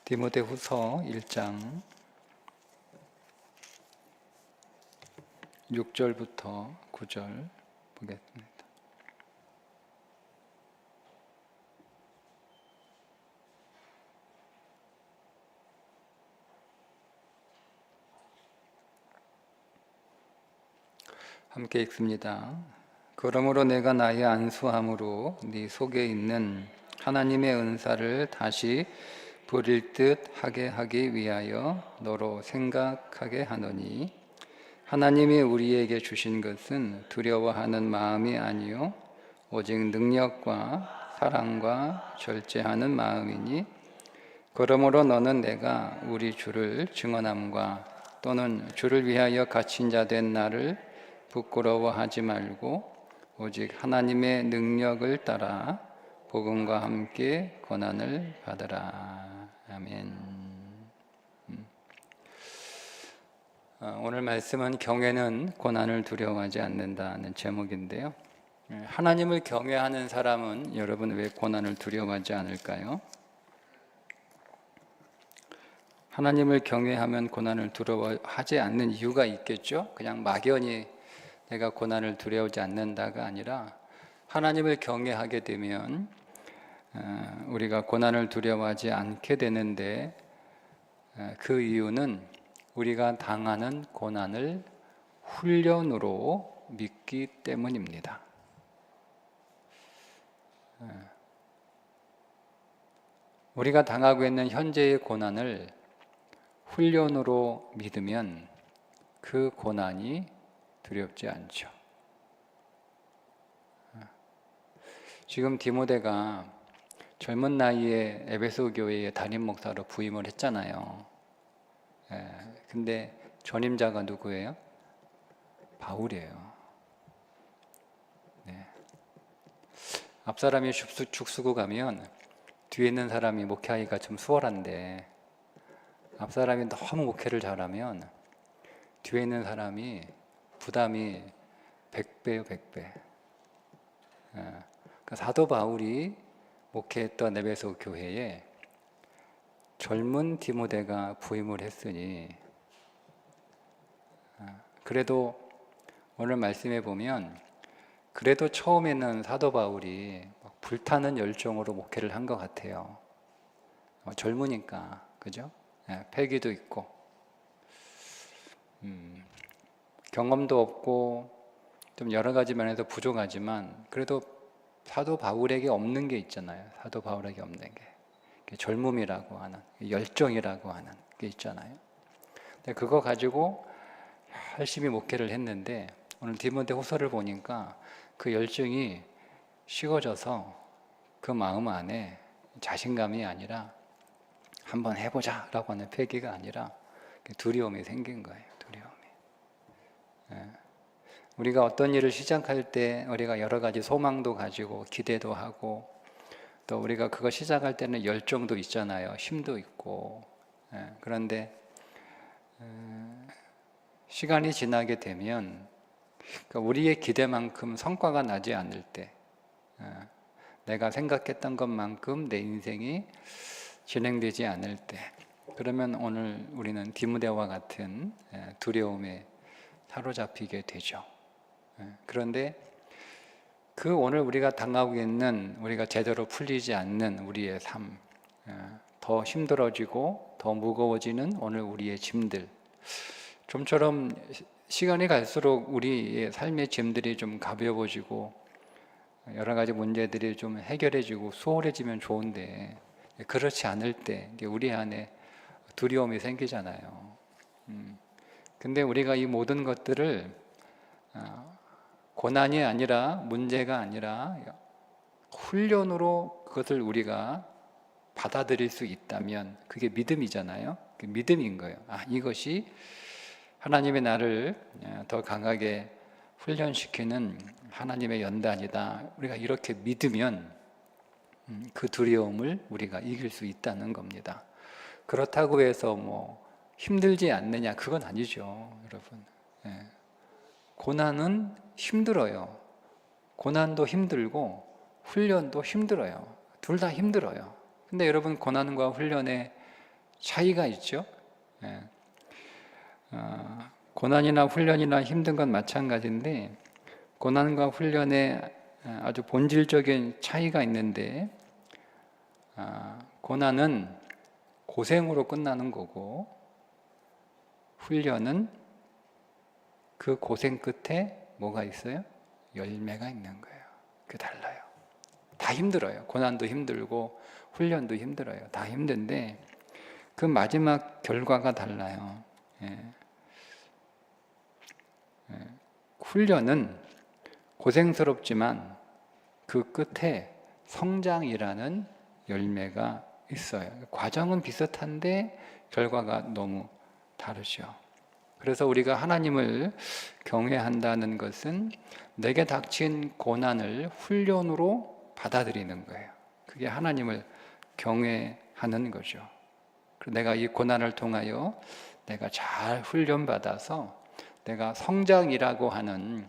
디모데후서 1장 6절부터 9절 보겠습니다. 함께 읽습니다. 그러므로 내가 나의 안수함으로 네 속에 있는 하나님의 은사를 다시 부릴 듯 하게 하기 위하여 너로 생각하게 하노니, 하나님이 우리에게 주신 것은 두려워하는 마음이 아니요 오직 능력과 사랑과 절제하는 마음이니, 그러므로 너는 내가 우리 주를 증언함과 또는 주를 위하여 갇힌 자 된 나를 부끄러워하지 말고 오직 하나님의 능력을 따라 복음과 함께 고난을 받으라. 아멘. 오늘 말씀은 경외는 고난을 두려워하지 않는다는 제목인데요. 하나님을 경외하는 사람은 여러분 왜 고난을 두려워하지 않을까요? 하나님을 경외하면 고난을 두려워하지 않는 이유가 있겠죠? 그냥 막연히 내가 고난을 두려워하지 않는다가 아니라 하나님을 경외하게 되면 우리가 고난을 두려워하지 않게 되는데, 그 이유는 우리가 당하는 고난을 훈련으로 믿기 때문입니다. 우리가 당하고 있는 현재의 고난을 훈련으로 믿으면 그 고난이 두렵지 않죠. 지금 디모데가 젊은 나이에 에베소 교회의 담임 목사로 부임을 했잖아요. 근데 전임자가 누구예요? 바울이에요. 네. 앞사람이 죽수고 가면 뒤에 있는 사람이 목회하기가 좀 수월한데, 앞사람이 너무 목회를 잘하면 뒤에 있는 사람이 부담이 100배요, 100배. 그러니까 사도 바울이 목회했던 에베소 교회에 젊은 디모데가 부임을 했으니, 그래도 오늘 말씀해 보면 그래도 처음에는 사도 바울이 불타는 열정으로 목회를 한 것 같아요. 젊으니까, 그죠? 패기도 있고, 경험도 없고 좀 여러 가지 면에서 부족하지만 그래도 사도 바울에게 없는 게 있잖아요. 사도 바울에게 없는 게 젊음이라고 하는, 열정이라고 하는 게 있잖아요. 근데 그거 가지고 열심히 목회를 했는데, 오늘 디모데 후서를 보니까 그 열정이 식어져서 그 마음 안에 자신감이 아니라 한번 해보자 라고 하는 패기가 아니라 두려움이 생긴 거예요. 두려움이. 우리가 어떤 일을 시작할 때 우리가 여러 가지 소망도 가지고 기대도 하고, 또 우리가 그거 시작할 때는 열정도 있잖아요. 힘도 있고. 그런데 시간이 지나게 되면, 그러니까 우리의 기대만큼 성과가 나지 않을 때, 내가 생각했던 것만큼 내 인생이 진행되지 않을 때, 그러면 오늘 우리는 디모데와 같은 두려움에 사로잡히게 되죠. 그런데 그 오늘 우리가 당하고 있는, 우리가 제대로 풀리지 않는 우리의 삶, 더 힘들어지고 더 무거워지는 오늘 우리의 짐들, 좀처럼 시간이 갈수록 우리의 삶의 짐들이 좀 가벼워지고 여러 가지 문제들이 좀 해결해지고 수월해지면 좋은데, 그렇지 않을 때 우리 안에 두려움이 생기잖아요. 근데 우리가 이 모든 것들을 고난이 아니라, 문제가 아니라 훈련으로 그것을 우리가 받아들일 수 있다면 그게 믿음이잖아요. 그게 믿음인 거예요. 이것이 하나님의 나를 더 강하게 훈련시키는 하나님의 연단이다. 우리가 이렇게 믿으면 그 두려움을 우리가 이길 수 있다는 겁니다. 그렇다고 해서 힘들지 않느냐, 그건 아니죠, 여러분. 고난은 힘들어요. 고난도 힘들고 훈련도 힘들어요. 둘 다 힘들어요. 근데 여러분, 고난과 훈련에 차이가 있죠. 예. 고난이나 훈련이나 힘든 건 마찬가지인데 고난과 훈련에 아주 본질적인 차이가 있는데 고난은 고생으로 끝나는 거고 훈련은 그 고생 끝에 뭐가 있어요? 열매가 있는 거예요. 그게 달라요. 다 힘들어요. 고난도 힘들고 훈련도 힘들어요. 다 힘든데 그 마지막 결과가 달라요. 훈련은 고생스럽지만 그 끝에 성장이라는 열매가 있어요. 과정은 비슷한데 결과가 너무 다르죠. 그래서 우리가 하나님을 경외한다는 것은 내게 닥친 고난을 훈련으로 받아들이는 거예요. 그게 하나님을 경외하는 거죠. 내가 이 고난을 통하여 내가 잘 훈련받아서 내가 성장이라고 하는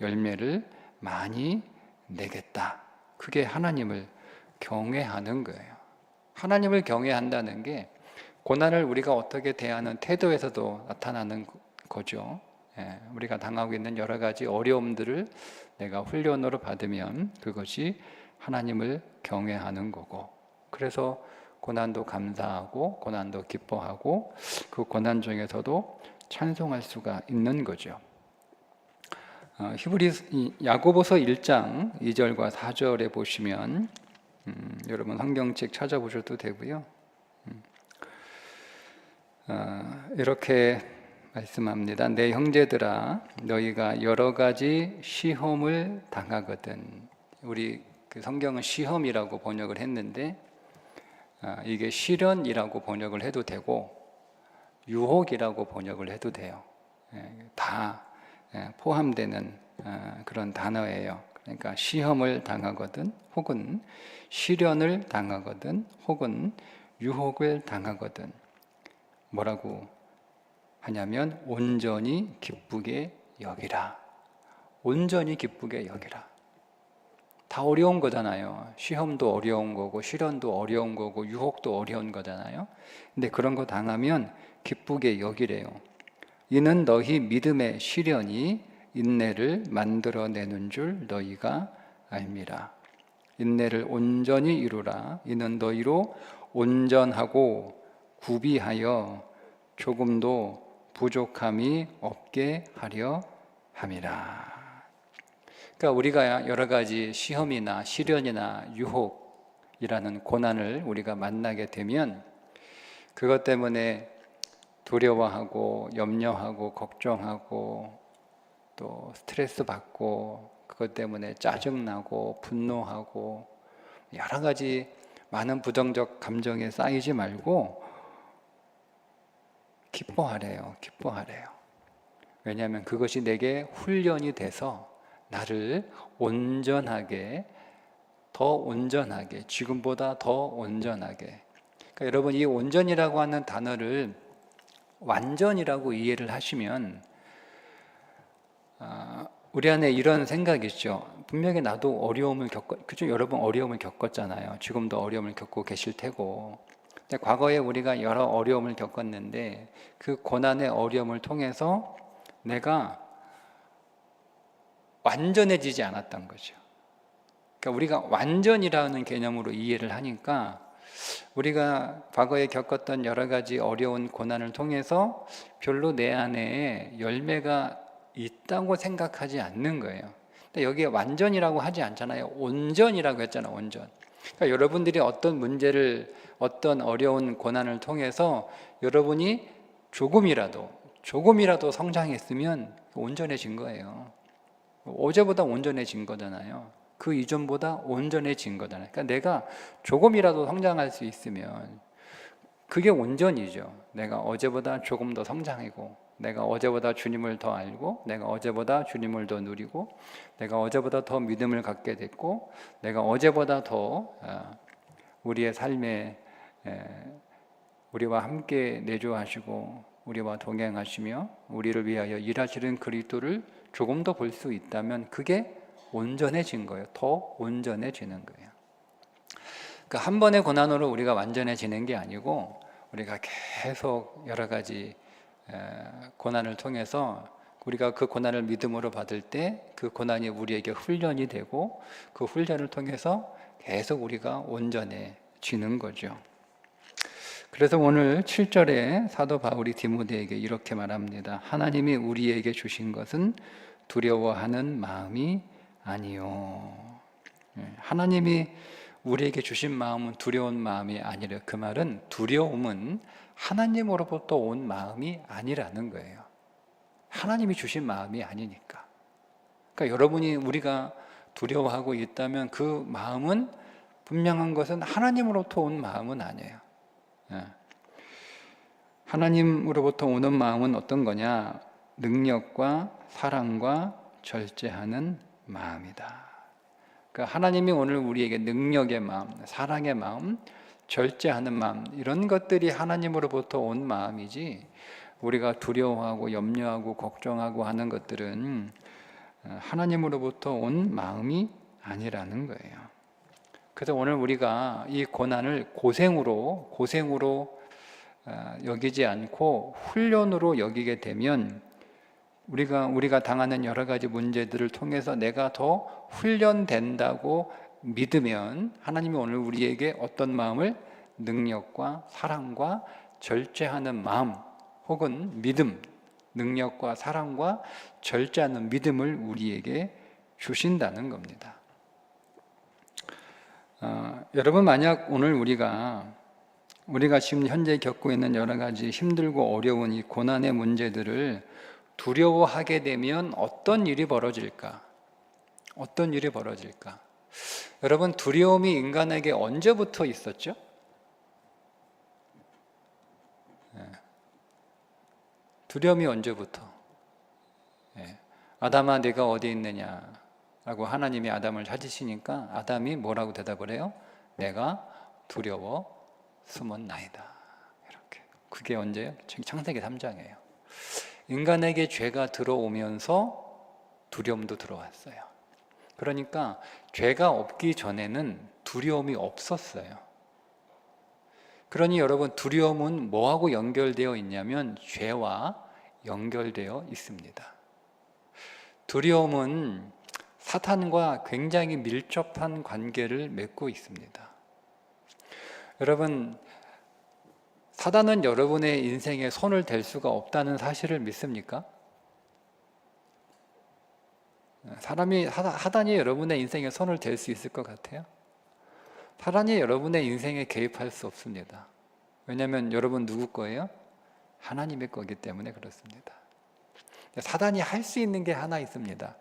열매를 많이 내겠다. 그게 하나님을 경외하는 거예요. 하나님을 경외한다는 게 고난을 우리가 어떻게 대하는 태도에서도 나타나는 거죠. 우리가 당하고 있는 여러 가지 어려움들을 내가 훈련으로 받으면 그것이 하나님을 경외하는 거고, 그래서 고난도 감사하고 고난도 기뻐하고 그 고난 중에서도 찬송할 수가 있는 거죠. 야고보서 1장 2절과 4절에 보시면 여러분 성경책 찾아보셔도 되고요. 이렇게 말씀합니다. 내 형제들아 너희가 여러 가지 시험을 당하거든. 우리 그 성경은 시험이라고 번역을 했는데 이게 시련이라고 번역을 해도 되고 유혹이라고 번역을 해도 돼요. 다 포함되는 그런 단어예요. 그러니까 시험을 당하거든 혹은 시련을 당하거든 혹은 유혹을 당하거든 뭐라고 하냐면 온전히 기쁘게 여기라. 온전히 기쁘게 여기라. 다 어려운 거잖아요. 시험도 어려운 거고 시련도 어려운 거고 유혹도 어려운 거잖아요. 근데 그런 거 당하면 기쁘게 여기래요. 이는 너희 믿음의 시련이 인내를 만들어내는 줄 너희가 알미라. 인내를 온전히 이루라. 이는 너희로 온전하고 구비하여 조금도 부족함이 없게 하려 함이라. 그러니까 우리가 여러 가지 시험이나 시련이나 유혹이라는 고난을 우리가 만나게 되면 그것 때문에 두려워하고 염려하고 걱정하고 또 스트레스 받고 그것 때문에 짜증나고 분노하고 여러 가지 많은 부정적 감정에 쌓이지 말고 기뻐하래요. 기뻐하래요. 왜냐하면 그것이 내게 훈련이 돼서 나를 온전하게, 더 온전하게, 지금보다 더 온전하게. 그러니까 여러분 이 온전이라고 하는 단어를 완전이라고 이해를 하시면 우리 안에 이런 생각이 있죠. 분명히 나도 어려움을 그죠? 여러분 어려움을 겪었잖아요. 지금도 어려움을 겪고 계실 테고. 근데 과거에 우리가 여러 어려움을 겪었는데 그 고난의 어려움을 통해서 내가 완전해지지 않았던 거죠. 그러니까 우리가 완전이라는 개념으로 이해를 하니까 우리가 과거에 겪었던 여러 가지 어려운 고난을 통해서 별로 내 안에 열매가 있다고 생각하지 않는 거예요. 근데 여기에 완전이라고 하지 않잖아요. 온전이라고 했잖아요. 온전. 그러니까 여러분들이 어떤 문제를, 어떤 어려운 고난을 통해서 여러분이 조금이라도 성장했으면 온전해진 거예요. 어제보다 온전해진 거잖아요. 그 이전보다 온전해진 거잖아요. 그러니까 내가 조금이라도 성장할 수 있으면 그게 온전이죠. 내가 어제보다 조금 더 성장하고, 내가 어제보다 주님을 더 알고, 내가 어제보다 주님을 더 누리고, 내가 어제보다 더 믿음을 갖게 됐고, 내가 어제보다 더 우리의 삶에 우리와 함께 내조하시고 우리와 동행하시며 우리를 위하여 일하시는 그리스도를 조금 더 볼 수 있다면 그게 온전해진 거예요. 더 온전해지는 거예요. 그러니까 한 번의 고난으로 우리가 완전해지는 게 아니고 우리가 계속 여러 가지 고난을 통해서 우리가 그 고난을 믿음으로 받을 때 그 고난이 우리에게 훈련이 되고 그 훈련을 통해서 계속 우리가 온전해지는 거죠. 그래서 오늘 7절에 사도 바울이 디모데에게 이렇게 말합니다. 하나님이 우리에게 주신 것은 두려워하는 마음이 아니요. 하나님이 우리에게 주신 마음은 두려운 마음이 아니라, 그 말은 두려움은 하나님으로부터 온 마음이 아니라는 거예요. 하나님이 주신 마음이 아니니까. 그러니까 여러분이 우리가 두려워하고 있다면 그 마음은, 분명한 것은 하나님으로부터 온 마음은 아니에요. 하나님으로부터 오는 마음은 어떤 거냐? 능력과 사랑과 절제하는 마음이다. 그러니까 하나님이 오늘 우리에게 능력의 마음, 사랑의 마음, 절제하는 마음, 이런 것들이 하나님으로부터 온 마음이지, 우리가 두려워하고 염려하고 걱정하고 하는 것들은 하나님으로부터 온 마음이 아니라는 거예요. 그래서 오늘 우리가 이 고난을 고생으로 여기지 않고 훈련으로 여기게 되면, 우리가 당하는 여러 가지 문제들을 통해서 내가 더 훈련된다고 믿으면, 하나님이 오늘 우리에게 어떤 마음을, 능력과 사랑과 절제하는 마음, 혹은 믿음, 능력과 사랑과 절제하는 믿음을 우리에게 주신다는 겁니다. 여러분, 만약 오늘 우리가 지금 현재 겪고 있는 여러 가지 힘들고 어려운 이 고난의 문제들을 두려워하게 되면 어떤 일이 벌어질까? 어떤 일이 벌어질까? 여러분, 두려움이 인간에게 언제부터 있었죠? 두려움이 언제부터? 아담아, 네가 어디 있느냐? 라고 하나님이 아담을 찾으시니까 아담이 뭐라고 대답을 해요? 내가 두려워 숨었나이다. 이렇게. 그게 언제요? 창세기 3장이에요. 인간에게 죄가 들어오면서 두려움도 들어왔어요. 그러니까 죄가 없기 전에는 두려움이 없었어요. 그러니 여러분, 두려움은 뭐하고 연결되어 있냐면 죄와 연결되어 있습니다. 두려움은 사탄과 굉장히 밀접한 관계를 맺고 있습니다. 여러분, 사단은 여러분의 인생에 손을 댈 수가 없다는 사실을 믿습니까? 사단이 여러분의 인생에 손을 댈 수 있을 것 같아요? 사단이 여러분의 인생에 개입할 수 없습니다. 왜냐하면 여러분 누구 거예요? 하나님의 거기 때문에 그렇습니다. 사단이 할 수 있는 게 하나 있습니다.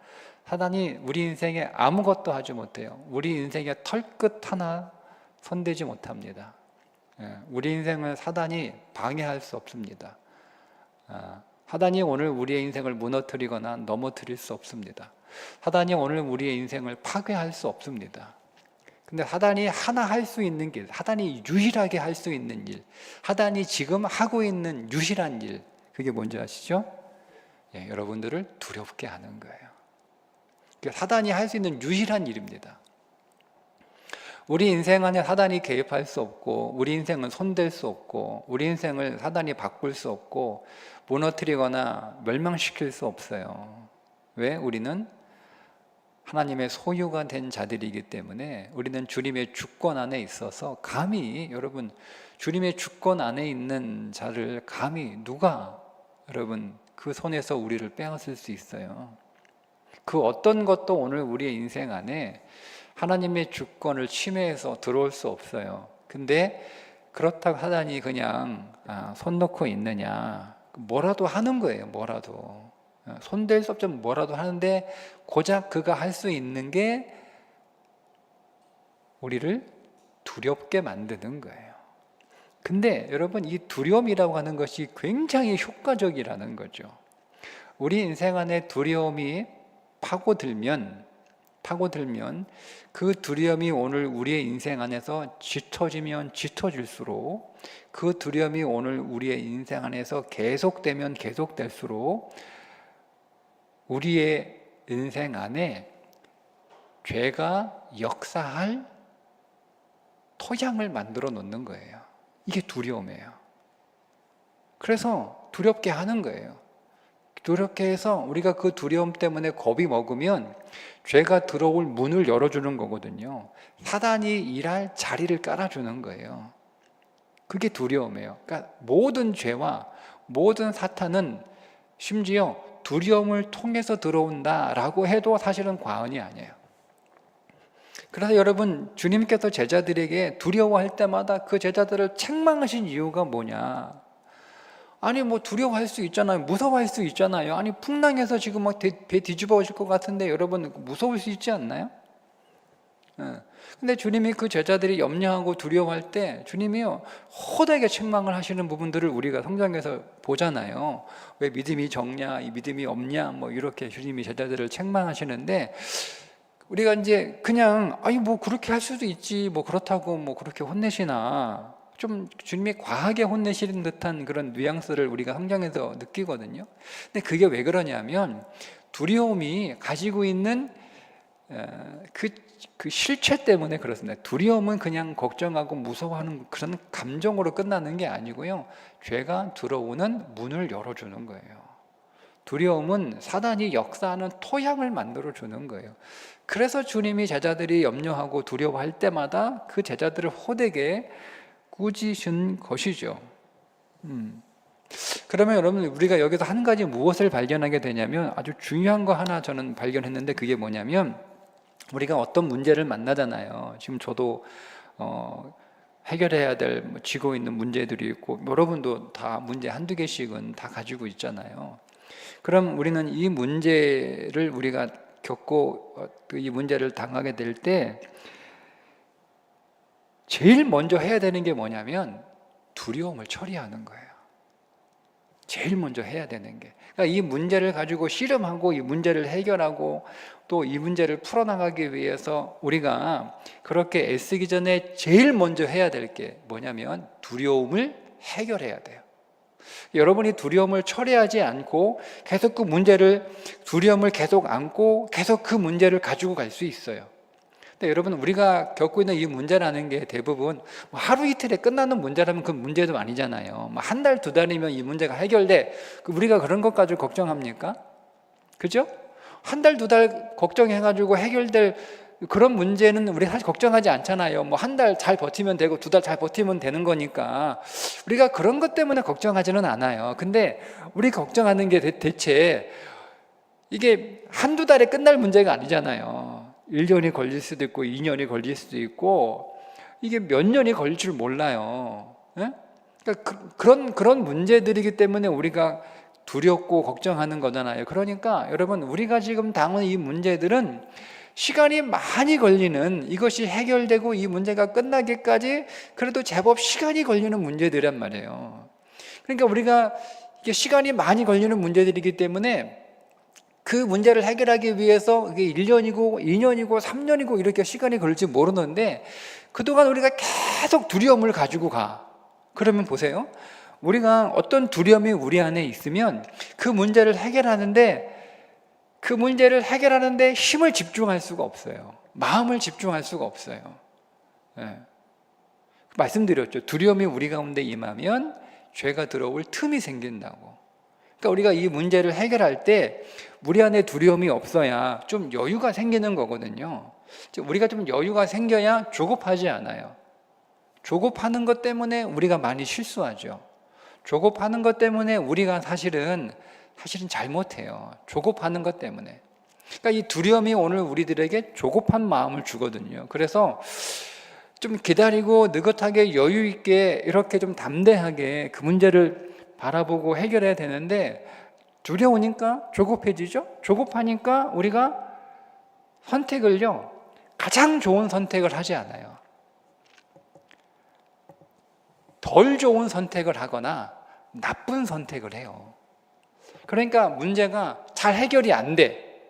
사단이 우리 인생에 아무것도 하지 못해요. 우리 인생에 털끝 하나 손대지 못합니다. 우리 인생을 사단이 방해할 수 없습니다. 사단이 오늘 우리의 인생을 무너뜨리거나 넘어뜨릴 수 없습니다. 사단이 오늘 우리의 인생을 파괴할 수 없습니다. 근데 사단이 하나 할 수 있는 길, 사단이 유일하게 할 수 있는 일, 사단이 지금 하고 있는 유일한 일, 그게 뭔지 아시죠? 여러분들을 두렵게 하는 거예요. 사단이 할 수 있는 유일한 일입니다. 우리 인생 안에 사단이 개입할 수 없고, 우리 인생은 손댈 수 없고, 우리 인생을 사단이 바꿀 수 없고, 무너뜨리거나 멸망시킬 수 없어요. 왜? 우리는 하나님의 소유가 된 자들이기 때문에, 우리는 주님의 주권 안에 있어서, 감히 여러분, 주님의 주권 안에 있는 자를 감히 누가 여러분 그 손에서 우리를 빼앗을 수 있어요? 그 어떤 것도 오늘 우리의 인생 안에 하나님의 주권을 침해해서 들어올 수 없어요. 근데 그렇다고 사단이 그냥 손 놓고 있느냐? 뭐라도 하는 거예요. 뭐라도. 손댈 수 없지만 뭐라도 하는데, 고작 그가 할 수 있는 게 우리를 두렵게 만드는 거예요. 근데 여러분, 이 두려움이라고 하는 것이 굉장히 효과적이라는 거죠. 우리 인생 안에 두려움이 파고들면 그 두려움이 오늘 우리의 인생 안에서 짙어지면 짙어질수록, 그 두려움이 오늘 우리의 인생 안에서 계속되면 계속될수록 우리의 인생 안에 죄가 역사할 토양을 만들어 놓는 거예요. 이게 두려움이에요. 그래서 두렵게 하는 거예요. 두렵게 해서 우리가 그 두려움 때문에 겁이 먹으면 죄가 들어올 문을 열어주는 거거든요. 사단이 일할 자리를 깔아주는 거예요. 그게 두려움이에요. 그러니까 모든 죄와 모든 사탄은 심지어 두려움을 통해서 들어온다라고 해도 사실은 과언이 아니에요. 그래서 여러분, 주님께서 제자들에게 두려워할 때마다 그 제자들을 책망하신 이유가 뭐냐? 아니 뭐 두려워할 수 있잖아요. 무서워할 수 있잖아요. 아니 풍랑에서 지금 막 배 뒤집어질 것 같은데 여러분 무서울 수 있지 않나요? 근데 주님이 그 제자들이 염려하고 두려워할 때 주님이요 호되게 책망을 하시는 부분들을 우리가 성경에서 보잖아요. 왜 믿음이 적냐, 이 믿음이 없냐, 뭐 이렇게 주님이 제자들을 책망하시는데 우리가 이제 그냥 아니 뭐 그렇게 할 수도 있지, 뭐 그렇다고 뭐 그렇게 혼내시나, 좀 주님이 과하게 혼내시는 듯한 그런 뉘앙스를 우리가 성경에서 느끼거든요. 근데 그게 왜 그러냐면 두려움이 가지고 있는 그 실체 때문에 그렇습니다. 두려움은 그냥 걱정하고 무서워하는 그런 감정으로 끝나는 게 아니고요. 죄가 들어오는 문을 열어주는 거예요. 두려움은 사단이 역사하는 토양을 만들어주는 거예요. 그래서 주님이 제자들이 염려하고 두려워할 때마다 그 제자들을 호되게 꾸짖은 것이죠. 그러면 여러분, 우리가 여기서 한 가지 무엇을 발견하게 되냐면 아주 중요한 거 하나 저는 발견했는데 그게 뭐냐면 우리가 어떤 문제를 만나잖아요. 지금 저도 해결해야 될 쥐고 있는 문제들이 있고 여러분도 다 문제 한두 개씩은 다 가지고 있잖아요. 그럼 우리는 이 문제를 우리가 겪고 이 문제를 당하게 될 때 제일 먼저 해야 되는 게 뭐냐면 두려움을 처리하는 거예요. 제일 먼저 해야 되는 게. 그러니까 이 문제를 가지고 씨름하고 이 문제를 해결하고 또 이 문제를 풀어나가기 위해서 우리가 그렇게 애쓰기 전에 제일 먼저 해야 될 게 뭐냐면 두려움을 해결해야 돼요. 여러분이 두려움을 처리하지 않고 계속 그 문제를, 두려움을 계속 안고 계속 그 문제를 가지고 갈 수 있어요. 근데 여러분, 우리가 겪고 있는 이 문제라는 게 대부분 하루 이틀에 끝나는 문제라면 그 문제도 아니잖아요. 한 달, 두 달이면 이 문제가 해결돼. 우리가 그런 것 가지고 걱정합니까? 그죠? 한 달, 두 달 걱정해가지고 해결될 그런 문제는 우리 사실 걱정하지 않잖아요. 한 달 잘 버티면 되고 두 달 잘 버티면 되는 거니까 우리가 그런 것 때문에 걱정하지는 않아요. 근데 우리 걱정하는 게 대체 이게 한두 달에 끝날 문제가 아니잖아요. 1년이 걸릴 수도 있고 2년이 걸릴 수도 있고 이게 몇 년이 걸릴 줄 몰라요. 그러니까 그런 문제들이기 때문에 우리가 두렵고 걱정하는 거잖아요. 그러니까 여러분, 우리가 지금 당하는 이 문제들은 시간이 많이 걸리는, 이것이 해결되고 이 문제가 끝나기까지 그래도 제법 시간이 걸리는 문제들이란 말이에요. 그러니까 우리가 이게 시간이 많이 걸리는 문제들이기 때문에 그 문제를 해결하기 위해서 이게 1년이고 2년이고 3년이고 이렇게 시간이 걸릴지 모르는데 그동안 우리가 계속 두려움을 가지고 가. 그러면 보세요. 우리가 어떤 두려움이 우리 안에 있으면 그 문제를 해결하는데 힘을 집중할 수가 없어요. 마음을 집중할 수가 없어요. 말씀드렸죠. 두려움이 우리 가운데 임하면 죄가 들어올 틈이 생긴다고. 그러니까 우리가 이 문제를 해결할 때 우리 안에 두려움이 없어야 좀 여유가 생기는 거거든요. 우리가 좀 여유가 생겨야 조급하지 않아요. 조급하는 것 때문에 우리가 많이 실수하죠. 조급하는 것 때문에 우리가 사실은 잘못해요. 조급하는 것 때문에. 그러니까 이 두려움이 오늘 우리들에게 조급한 마음을 주거든요. 그래서 좀 기다리고 느긋하게 여유 있게 이렇게 좀 담대하게 그 문제를 바라보고 해결해야 되는데 두려우니까 조급해지죠. 조급하니까 우리가 선택을요, 가장 좋은 선택을 하지 않아요. 덜 좋은 선택을 하거나 나쁜 선택을 해요. 그러니까 문제가 잘 해결이 안 돼.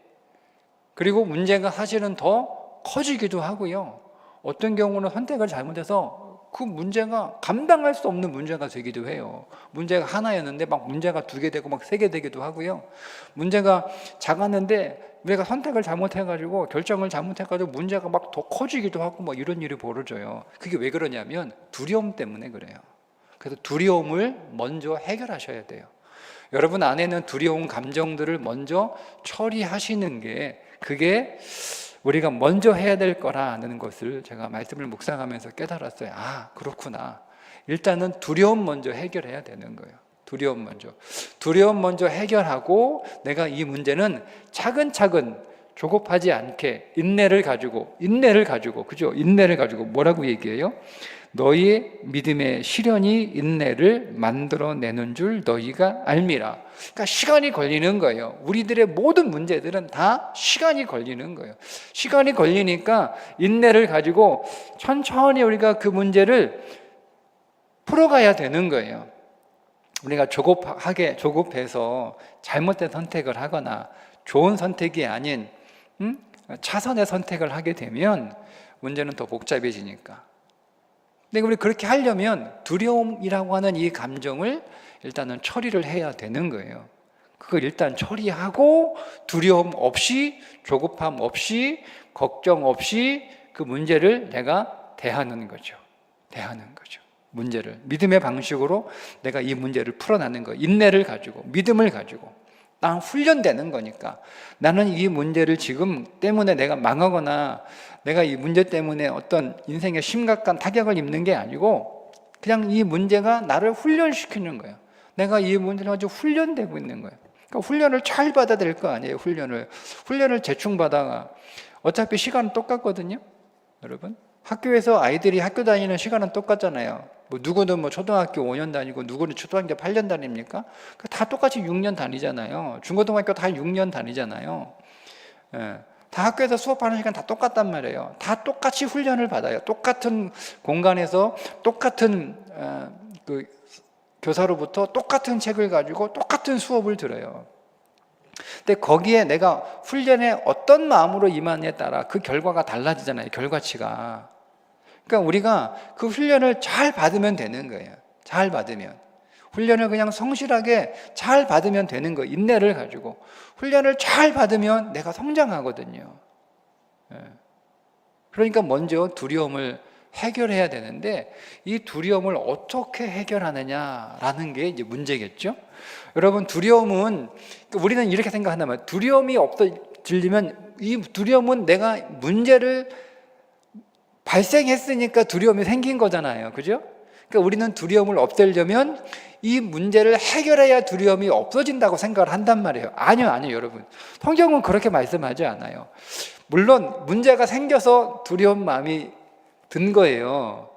그리고 문제가 사실은 더 커지기도 하고요. 어떤 경우는 선택을 잘못해서 그 문제가 감당할 수 없는 문제가 되기도 해요. 문제가 하나였는데 막 문제가 2개 되고 막 3개 되기도 하고요. 문제가 작았는데 우리가 선택을 잘못해가지고 결정을 잘못해가지고 문제가 막 더 커지기도 하고 막 이런 일이 벌어져요. 그게 왜 그러냐면 두려움 때문에 그래요. 그래서 두려움을 먼저 해결하셔야 돼요. 여러분 안에 있는 두려운 감정들을 먼저 처리하시는 게, 그게 우리가 먼저 해야 될 거라는 것을 제가 말씀을 묵상하면서 깨달았어요. 아, 그렇구나. 일단은 두려움 먼저 해결해야 되는 거예요. 두려움 먼저 해결하고, 내가 이 문제는 차근차근 조급하지 않게 인내를 가지고, 그죠? 인내를 가지고 뭐라고 얘기해요? 너희의 믿음의 시련이 인내를 만들어내는 줄 너희가 알미라. 그러니까 시간이 걸리는 거예요. 우리들의 모든 문제들은 다 시간이 걸리는 거예요. 시간이 걸리니까 인내를 가지고 천천히 우리가 그 문제를 풀어가야 되는 거예요. 우리가 조급해서 잘못된 선택을 하거나 좋은 선택이 아닌 차선의 선택을 하게 되면 문제는 더 복잡해지니까. 근데 우리 그렇게 하려면 두려움이라고 하는 이 감정을 일단은 처리를 해야 되는 거예요. 그걸 일단 처리하고, 두려움 없이, 조급함 없이, 걱정 없이 그 문제를 내가 대하는 거죠. 문제를 믿음의 방식으로 내가 이 문제를 풀어나는 거예요. 인내를 가지고, 믿음을 가지고. 난 훈련되는 거니까. 나는 이 문제를 지금 때문에 내가 망하거나 내가 이 문제 때문에 어떤 인생에 심각한 타격을 입는 게 아니고, 그냥 이 문제가 나를 훈련시키는 거예요. 내가 이 문제를 가지고 훈련되고 있는 거예요. 그러니까 훈련을 잘 받아야 될 거 아니에요. 훈련을 대충 받아가 어차피 시간은 똑같거든요. 여러분, 학교에서 아이들이 학교 다니는 시간은 똑같잖아요. 누구는 초등학교 5년 다니고 누구는 초등학교 8년 다닙니까? 다 똑같이 6년 다니잖아요. 중고등학교 다 6년 다니잖아요. 다 학교에서 수업하는 시간 다 똑같단 말이에요. 다 똑같이 훈련을 받아요. 똑같은 공간에서 똑같은 그 교사로부터 똑같은 책을 가지고 똑같은 수업을 들어요. 근데 거기에 내가 훈련에 어떤 마음으로 임하느냐에 따라 그 결과가 달라지잖아요. 결과치가. 그러니까 우리가 그 훈련을 잘 받으면 되는 거예요. 잘 받으면. 훈련을 그냥 성실하게 잘 받으면 되는 거예요. 인내를 가지고. 훈련을 잘 받으면 내가 성장하거든요. 그러니까 먼저 두려움을 해결해야 되는데, 이 두려움을 어떻게 해결하느냐라는 게 이제 문제겠죠. 여러분, 두려움은, 우리는 이렇게 생각한단 말이에요. 두려움이 없어지려면, 이 두려움은 내가 문제를 발생했으니까 두려움이 생긴 거잖아요. 그죠? 그러니까 우리는 두려움을 없애려면 이 문제를 해결해야 두려움이 없어진다고 생각을 한단 말이에요. 아니요, 여러분. 성경은 그렇게 말씀하지 않아요. 물론 문제가 생겨서 두려운 마음이 든 거예요.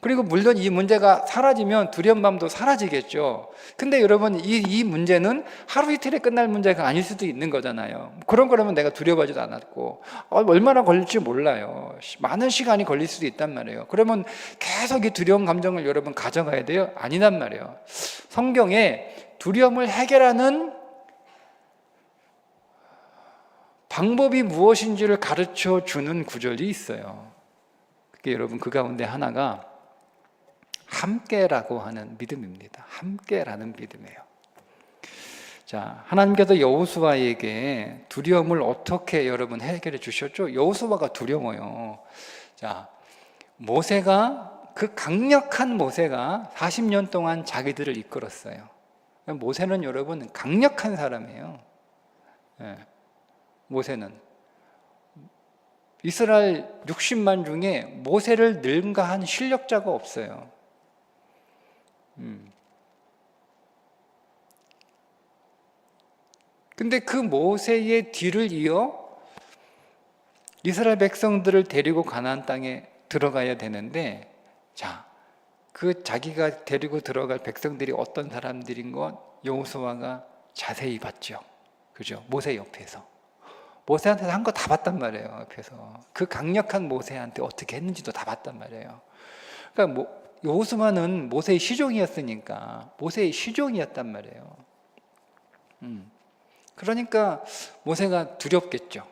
그리고 물론 이 문제가 사라지면 두려운 마음도 사라지겠죠. 근데 여러분, 이 문제는 하루 이틀에 끝날 문제가 아닐 수도 있는 거잖아요. 그런 거라면 내가 두려워하지도 않았고, 얼마나 걸릴지 몰라요. 많은 시간이 걸릴 수도 있단 말이에요. 그러면 계속 이 두려운 감정을 여러분 가져가야 돼요? 아니란 말이에요. 성경에 두려움을 해결하는 방법이 무엇인지를 가르쳐 주는 구절이 있어요. 그게 여러분, 그 가운데 하나가 함께라고 하는 믿음입니다. 함께라는 믿음이에요. 자, 하나님께서 여호수아에게 두려움을 어떻게 여러분 해결해 주셨죠? 여호수아가 두려워요. 자, 그 강력한 모세가 40년 동안 자기들을 이끌었어요. 모세는 여러분 강력한 사람이에요. 모세는 이스라엘 60만 중에 모세를 능가한 실력자가 없어요. 근데 그 모세의 뒤를 이어 이스라엘 백성들을 데리고 가나안 땅에 들어가야 되는데, 자, 그 자기가 데리고 들어갈 백성들이 어떤 사람들인 건 여호수아가 자세히 봤죠. 그죠? 모세 옆에서. 모세한테 한 거 다 봤단 말이에요. 옆에서. 그 강력한 모세한테 어떻게 했는지도 다 봤단 말이에요. 그러니까 여호수아는 모세의 시종이었단 말이에요. 그러니까 모세가 두렵겠죠.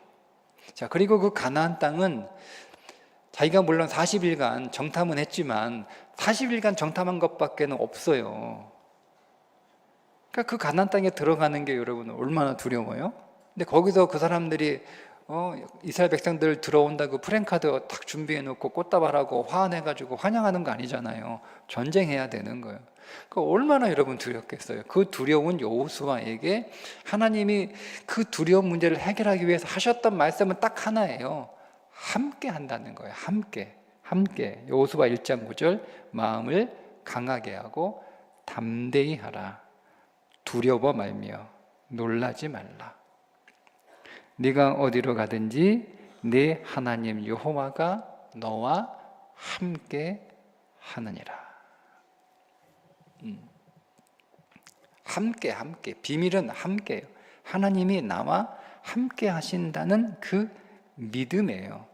자, 그리고 그 가나안 땅은 자기가 물론 40일간 정탐은 했지만 40일간 정탐한 것밖에는 없어요. 그러니까 그 가나안 땅에 들어가는 게 여러분 얼마나 두려워요? 근데 거기서 그 사람들이 이스라엘 백성들 들어온다고 프랜카드 딱 준비해 놓고 꽃다발하고 화환해가지고 환영하는 거 아니잖아요. 전쟁해야 되는 거예요. 얼마나 여러분 두렵겠어요. 그 두려운 여호수아에게 하나님이 그 두려운 문제를 해결하기 위해서 하셨던 말씀은 딱 하나예요. 함께 한다는 거예요. 함께. 여호수아 1장 9절 마음을 강하게 하고 담대히 하라. 두려워 말며 놀라지 말라. 네가 어디로 가든지 네 하나님 여호와가 너와 함께 하느니라. 함께. 비밀은 함께예요. 하나님이 나와 함께 하신다는 그 믿음이에요.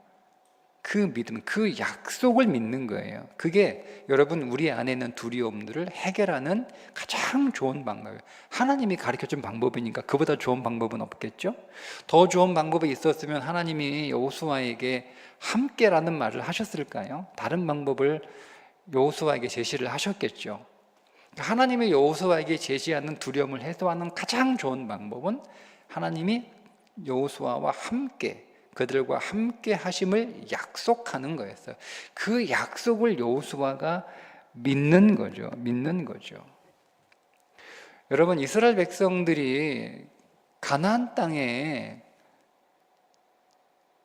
그 믿음, 그 약속을 믿는 거예요. 그게 여러분 우리 안에 있는 두려움들을 해결하는 가장 좋은 방법이에요. 하나님이 가르쳐준 방법이니까 그보다 좋은 방법은 없겠죠? 더 좋은 방법이 있었으면 하나님이 여호수아에게 함께라는 말을 하셨을까요? 다른 방법을 여호수아에게 제시를 하셨겠죠. 하나님이 여호수아에게 제시하는 두려움을 해소하는 가장 좋은 방법은 하나님이 여호수아와 함께, 그들과 함께 하심을 약속하는 거였어요. 그 약속을 여호수아가 믿는 거죠. 여러분, 이스라엘 백성들이 가나안 땅에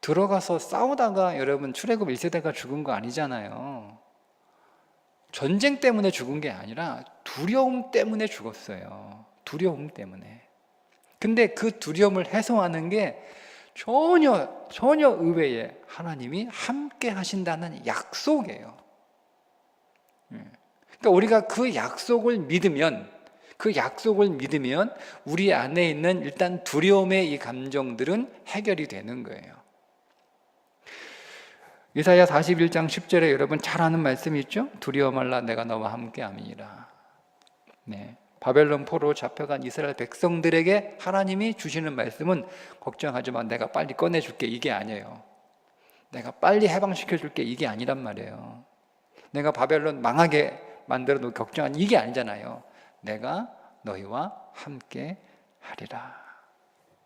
들어가서 싸우다가 여러분 출애굽 1세대가 죽은 거 아니잖아요. 전쟁 때문에 죽은 게 아니라 두려움 때문에 죽었어요. 두려움 때문에. 근데 그 두려움을 해소하는 게 전혀 의외의 하나님이 함께 하신다는 약속이에요. 그러니까 우리가 그 약속을 믿으면 우리 안에 있는 일단 두려움의 이 감정들은 해결이 되는 거예요. 이사야 41장 10절에 여러분 잘 아는 말씀이 있죠? 두려워 말라 내가 너와 함께 함이니라. 네. 바벨론 포로로 잡혀간 이스라엘 백성들에게 하나님이 주시는 말씀은 걱정하지 마, 내가 빨리 꺼내줄게, 이게 아니에요. 내가 빨리 해방시켜줄게, 이게 아니란 말이에요. 내가 바벨론 망하게 만들어 놓고 걱정하는 이게 아니잖아요. 내가 너희와 함께 하리라.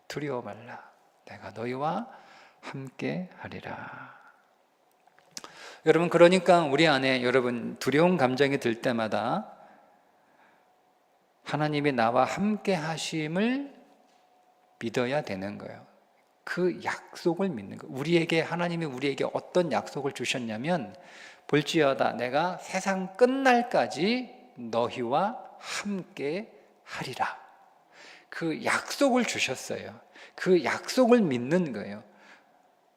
두려워 말라, 내가 너희와 함께 하리라. 여러분, 그러니까 우리 안에 여러분 두려운 감정이 들 때마다 하나님이 나와 함께 하심을 믿어야 되는 거예요. 그 약속을 믿는 거예요. 하나님이 우리에게 어떤 약속을 주셨냐면 볼지어다 내가 세상 끝날까지 너희와 함께 하리라. 그 약속을 주셨어요. 그 약속을 믿는 거예요.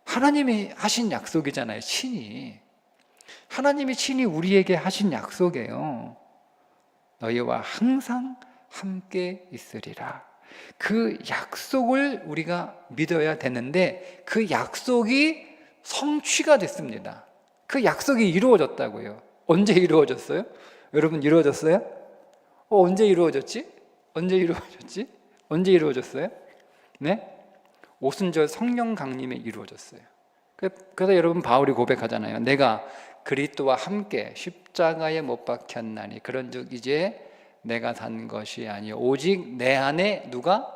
하나님이 하신 약속이잖아요. 하나님이 친히 우리에게 하신 약속이에요. 너희와 항상 함께 있으리라. 그 약속을 우리가 믿어야 되는데 그 약속이 성취가 됐습니다. 그 약속이 이루어졌다고요. 언제 이루어졌어요? 여러분, 이루어졌어요? 언제 이루어졌지? 언제 이루어졌어요? 네? 오순절 성령 강림에 이루어졌어요. 그래서 여러분 바울이 고백하잖아요. 내가 그리스도와 함께 십자가에 못 박혔나니 그런즉 이제 내가 산 것이 아니요 오직 내 안에 누가?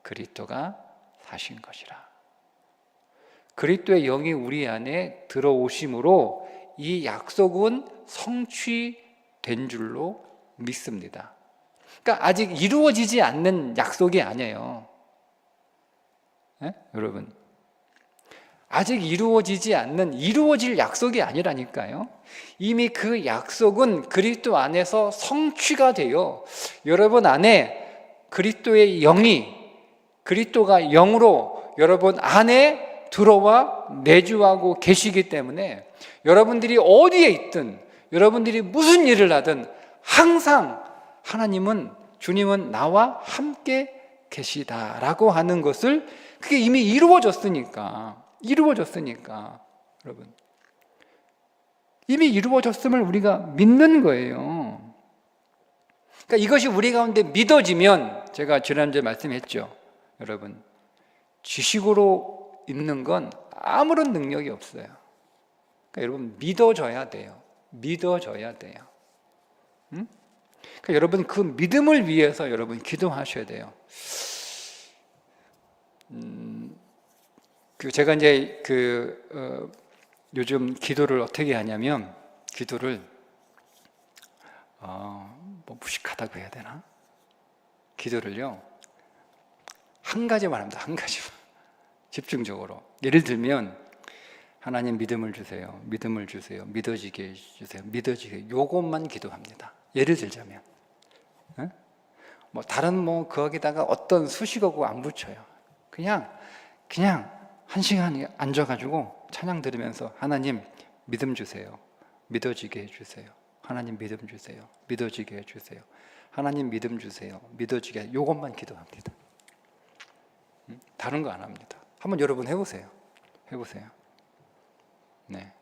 그리스도가 사신 것이라. 그리스도의 영이 우리 안에 들어오심으로 이 약속은 성취된 줄로 믿습니다. 그러니까 아직 이루어지지 않는 약속이 아니에요. 네? 여러분, 아직 이루어질 약속이 아니라니까요. 이미 그 약속은 그리스도 안에서 성취가 돼요. 여러분 안에 그리스도의 영이, 그리스도가 영으로 여러분 안에 들어와 내주하고 계시기 때문에 여러분들이 어디에 있든, 여러분들이 무슨 일을 하든 항상 주님은 나와 함께 계시다라고 하는 것을, 그게 이미 이루어졌으니까 여러분, 이미 이루어졌음을 우리가 믿는 거예요. 그러니까 이것이 우리 가운데 믿어지면, 제가 지난주에 말씀했죠. 여러분, 지식으로 있는 건 아무런 능력이 없어요. 그러니까 여러분 믿어져야 돼요. 응? 그러니까 여러분 그 믿음을 위해서 여러분 기도하셔야 돼요. 제가 이제 요즘 기도를 어떻게 하냐면, 뭐 무식하다고 해야 되나? 기도를요, 한 가지만 합니다. 한 가지만. 집중적으로. 예를 들면, 하나님 믿음을 주세요. 믿음을 주세요. 믿어지게 해주세요. 믿어지게. 요것만 기도합니다. 예를 들자면. 뭐 다른 뭐 거기다가 어떤 수식어고 안 붙여요. 그냥 한 시간 앉아가지고 찬양 들으면서 하나님 믿음 주세요. 믿어지게 해주세요. 하나님 믿음 주세요. 믿어지게 해주세요. 하나님 믿음 주세요. 믿어지게. 요것만 기도합니다. 다른 거 안 합니다. 한번 여러분 해보세요. 해보세요. 네.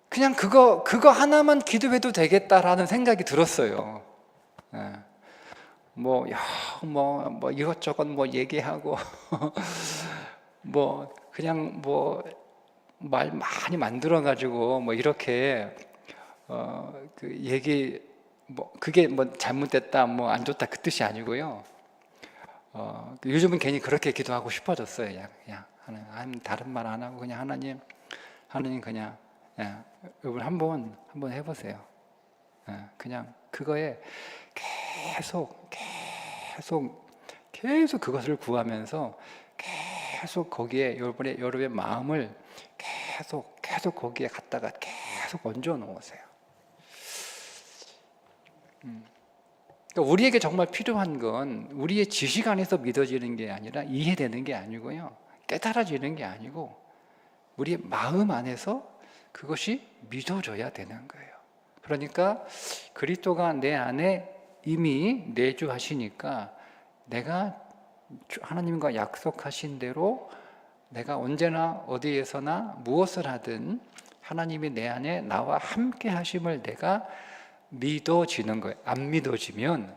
그냥 그거 하나만 기도해도 되겠다라는 생각이 들었어요. 네. 뭐 이것저것 뭐 얘기하고 뭐 그냥 뭐 말 많이 만들어 가지고 뭐 이렇게 그 얘기 뭐 그게 뭐 잘못됐다 뭐 안 좋다 그 뜻이 아니고요. 요즘은 괜히 그렇게 기도하고 싶어졌어요. 그냥 하나님 다른 말 안 하고 그냥 하나님 그냥 여러분 한번 해보세요. 그냥 그거에 계속 그것을 구하면서 계속 거기에 여러분의 마음을 계속 거기에 갖다가 계속 얹어 놓으세요. 그러니까 우리에게 정말 필요한 건 우리의 지식 안에서 믿어지는 게 아니라 이해되는 게 아니고요, 깨달아지는 게 아니고 우리의 마음 안에서 그것이 믿어져야 되는 거예요. 그러니까 그리스도가 내 안에 이미 내주하시니까 내가 하나님과 약속하신 대로 내가 언제나 어디에서나 무엇을 하든 하나님이 내 안에 나와 함께 하심을 내가 믿어지는 거예요. 안 믿어지면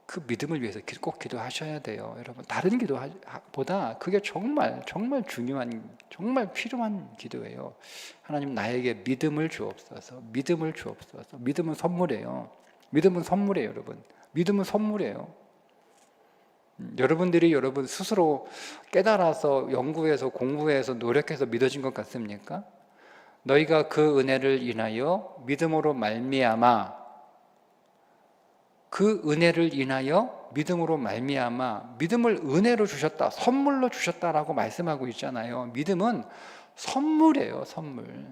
그 믿음을 위해서 꼭 기도하셔야 돼요. 여러분, 다른 기도보다 그게 정말 중요한, 정말 필요한 기도예요. 하나님 나에게 믿음을 주옵소서. 믿음을 주옵소서. 믿음은 선물이에요. 믿음은 선물이에요, 여러분. 믿음은 선물이에요. 여러분들이 여러분 스스로 깨달아서 연구해서 공부해서 노력해서 믿어진 것 같습니까? 너희가 그 은혜를 인하여 믿음으로 말미암아, 그 은혜를 인하여 믿음으로 말미암아, 믿음을 은혜로 주셨다, 선물로 주셨다라고 말씀하고 있잖아요. 믿음은 선물이에요, 선물.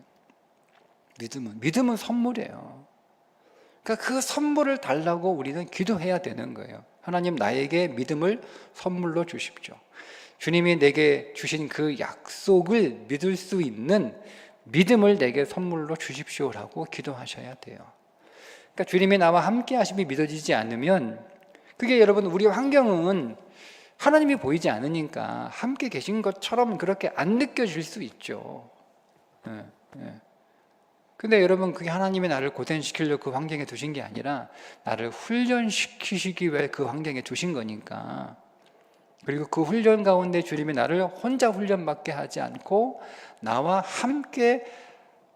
믿음은 선물이에요. 그러니까 그 선물을 달라고 우리는 기도해야 되는 거예요. 하나님 나에게 믿음을 선물로 주십시오. 주님이 내게 주신 그 약속을 믿을 수 있는 믿음을 내게 선물로 주십시오라고 기도하셔야 돼요. 그러니까 주님이 나와 함께 하심이 믿어지지 않으면, 그게 여러분 우리 환경은 하나님이 보이지 않으니까 함께 계신 것처럼 그렇게 안 느껴질 수 있죠. 근데 여러분, 그게 하나님이 나를 고생시키려고 그 환경에 두신 게 아니라 나를 훈련시키시기 위해 그 환경에 두신 거니까. 그리고 그 훈련 가운데 주님이 나를 혼자 훈련받게 하지 않고 나와 함께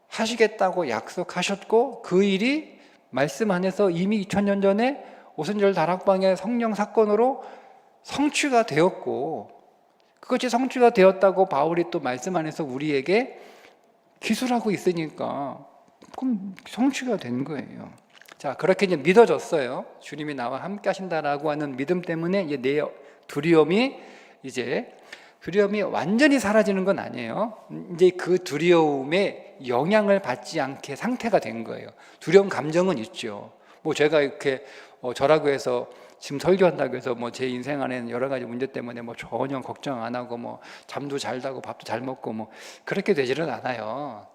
하시겠다고 약속하셨고, 그 일이 말씀 안에서 이미 2000년 전에 오순절 다락방의 성령 사건으로 성취가 되었고, 그것이 성취가 되었다고 바울이 또 말씀 안에서 우리에게 기술하고 있으니까 그럼 성취가 된 거예요. 자, 그렇게 이제 믿어졌어요. 주님이 나와 함께 하신다라고 하는 믿음 때문에 이제 내 두려움이 완전히 사라지는 건 아니에요. 이제 그 두려움에 영향을 받지 않게 상태가 된 거예요. 두려운 감정은 있죠. 뭐 제가 이렇게 저라고 해서 지금 설교한다고 해서 뭐 제 인생 안에는 여러 가지 문제 때문에 뭐 전혀 걱정 안 하고 뭐 잠도 잘 자고 밥도 잘 먹고 뭐 그렇게 되지는 않아요.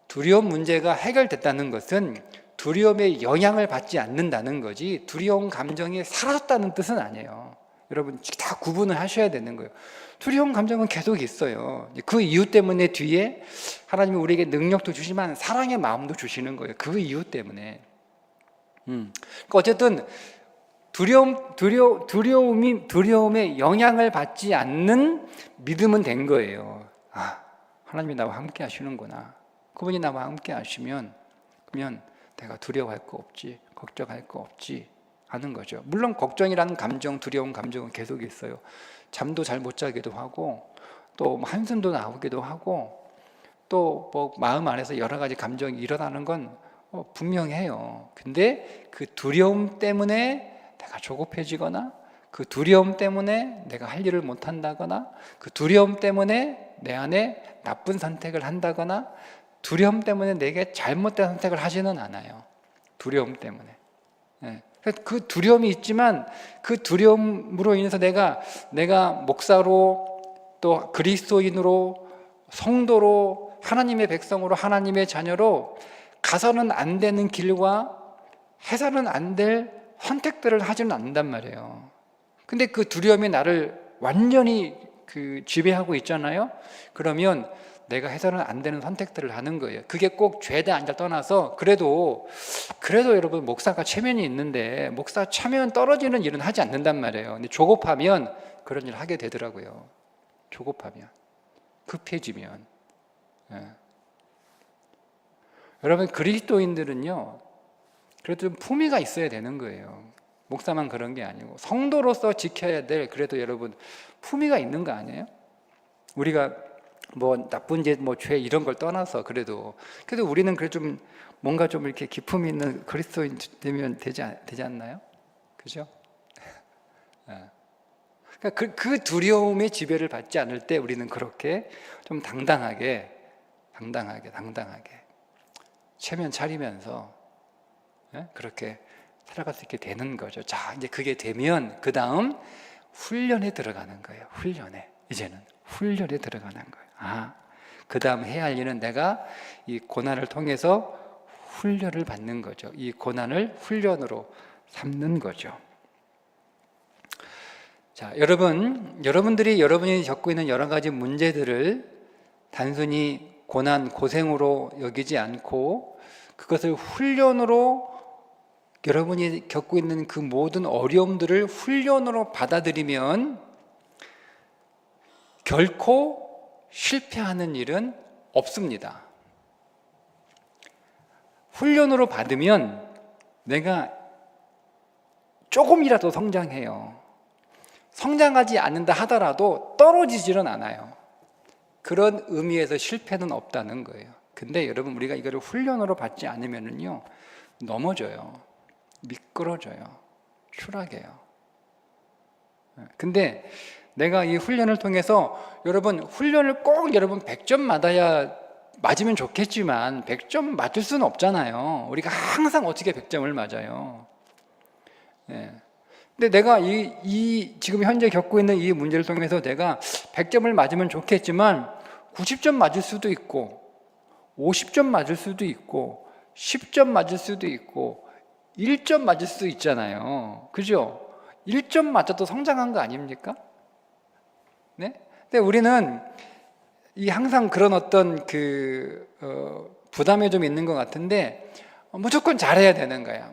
두려움 문제가 해결됐다는 것은 두려움의 영향을 받지 않는다는 거지, 두려운 감정이 사라졌다는 뜻은 아니에요. 여러분 다 구분을 하셔야 되는 거예요. 두려운 감정은 계속 있어요. 그 이유 때문에 뒤에 하나님이 우리에게 능력도 주시지만 사랑의 마음도 주시는 거예요. 그 이유 때문에. 그러니까 어쨌든 두려움의 영향을 받지 않는 믿음은 된 거예요. 아, 하나님이 나와 함께 하시는구나. 그분이 나와 함께 하시면 그러면 내가 두려워할 거 없지, 걱정할 거 없지 하는 거죠. 물론 걱정이라는 감정, 두려운 감정은 계속 있어요. 잠도 잘 못 자기도 하고 또 한숨도 나오기도 하고 또 뭐 마음 안에서 여러 가지 감정이 일어나는 건 분명해요. 근데 그 두려움 때문에 내가 조급해지거나, 그 두려움 때문에 내가 할 일을 못한다거나, 그 두려움 때문에 내 안에 나쁜 선택을 한다거나, 두려움 때문에 내게 잘못된 선택을 하지는 않아요. 두려움 때문에. 그 두려움이 있지만 그 두려움으로 인해서 내가 목사로, 또 그리스도인으로, 성도로, 하나님의 백성으로, 하나님의 자녀로 가서는 안 되는 길과 해서는 안 될 선택들을 하지는 않는단 말이에요. 근데 그 두려움이 나를 완전히 지배하고 있잖아요. 그러면 내가 해서는 안 되는 선택들을 하는 거예요. 그게 꼭 죄다 아니다 떠나서 그래도 여러분, 목사가 체면이 있는데 목사 체면 떨어지는 일은 하지 않는단 말이에요. 근데 조급하면 그런 일을 하게 되더라고요. 조급하면, 급해지면. 여러분, 그리스도인들은요, 그래도 좀 품위가 있어야 되는 거예요. 목사만 그런 게 아니고 성도로서 지켜야 될, 그래도 여러분 품위가 있는 거 아니에요? 우리가 뭐 나쁜 죄, 뭐 죄 이런 걸 떠나서 그래도 우리는 그래 좀 뭔가 좀 이렇게 기품 있는 그리스도인 되면 되지 않나요? 그죠? 그러니까 그 두려움의 지배를 받지 않을 때 우리는 그렇게 좀 당당하게 체면 차리면서 그렇게 살아갈 수 있게 되는 거죠. 자, 이제 그게 되면 그 다음 훈련에 들어가는 거예요. 이제는 훈련에 들어가는 거예요. 그 다음 해야 할 일은 내가 이 고난을 통해서 훈련을 받는 거죠. 이 고난을 훈련으로 삼는 거죠. 자, 여러분이 겪고 있는 여러 가지 문제들을 단순히 고난, 고생으로 여기지 않고 그것을 훈련으로, 여러분이 겪고 있는 그 모든 어려움들을 훈련으로 받아들이면 결코 실패하는 일은 없습니다. 훈련으로 받으면 내가 조금이라도 성장해요. 성장하지 않는다 하더라도 떨어지지는 않아요. 그런 의미에서 실패는 없다는 거예요. 근데 여러분, 우리가 이거를 훈련으로 받지 않으면요, 넘어져요. 미끄러져요. 추락해요. 근데 내가 이 훈련을 통해서, 여러분, 훈련을 꼭 100점 맞으면 좋겠지만 100점 맞을 수는 없잖아요. 우리가 항상 어떻게 100점을 맞아요. 근데 내가 지금 현재 겪고 있는 이 문제를 통해서 내가 100점을 맞으면 좋겠지만 90점 맞을 수도 있고 50점 맞을 수도 있고 10점 맞을 수도 있고 1점 맞을 수도 있잖아요. 그죠? 1점 맞아도 성장한 거 아닙니까? 네? 근데 우리는 항상 그런 어떤 부담이 좀 있는 것 같은데, 무조건 잘해야 되는 거야.